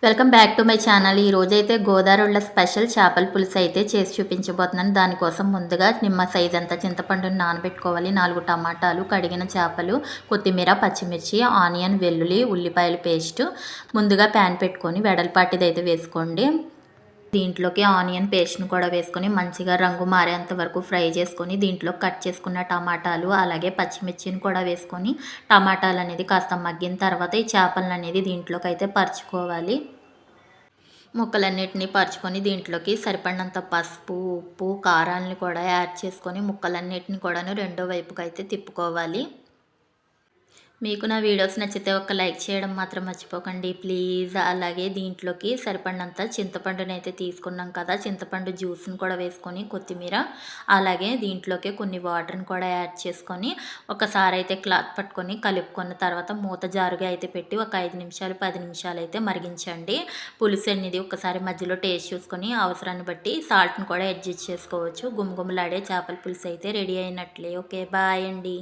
Welcome back to my channel. ఈరోజైతే గోదావరిలో special చేపల పులుసు అయితే చేసి చూపించబోతున్నాను. దానికోసం ముందుగా నిమ్మ సైజ్ అంతా చింతపండుని నానబెట్టుకోవాలి. 4 టమాటాలు, కడిగిన చేపలు, కొత్తిమీర, పచ్చిమిర్చి, ఆనియన్, వెల్లుల్లి, ఉల్లిపాయల పేస్ట్. ముందుగా ప్యాన్ పెట్టుకొని వెడల్పాటిదైతే వేసుకోండి. దీంట్లోకి ఆనియన్ పేస్ట్‌ని కూడా వేసుకొని మంచిగా రంగు మారేంత వరకు ఫ్రై చేసుకొని దీంట్లో కట్ చేసుకున్న టమాటాలు అలాగే పచ్చిమిర్చిని కూడా వేసుకొని టమాటాలనేది కాస్త మగ్గిన తర్వాత ఈ చేపలననేది దీంట్లోకైతే పరుచుకోవాలి. ముక్కలన్నిటిని పరుచుకొని దీంట్లోకి సరిపడినంత పసుపు, ఉప్పు, కారాలను కూడా యాడ్ చేసుకొని ముక్కలన్నిటిని కూడాను రెండో వైపుకైతే తిప్పుకోవాలి. మీకు నా వీడియోస్ నచ్చితే ఒక లైక్ చేయడం మాత్రం మర్చిపోకండి ప్లీజ్. అలాగే దీంట్లోకి సరిపడినంత చింతపండునైతే తీసుకున్నాం కదా, చింతపండు జ్యూస్ని కూడా వేసుకొని కొత్తిమీర అలాగే దీంట్లోకి కొన్ని వాటర్ని కూడా యాడ్ చేసుకొని ఒకసారి అయితే క్లాత్ పట్టుకొని కలుపుకున్న తర్వాత మూత జారుగా అయితే పెట్టి ఒక 5 నిమిషాలు 10 నిమిషాలు అయితే మరిగించండి. పులుసు అనేది ఒకసారి మధ్యలో టేస్ట్ చూసుకొని అవసరాన్ని బట్టి సాల్ట్ని కూడా అడ్జస్ట్ చేసుకోవచ్చు. గుమగుమలాడే చేపల పులుసు అయితే రెడీ అయినట్లే. ఓకే, బాయ్ అండి.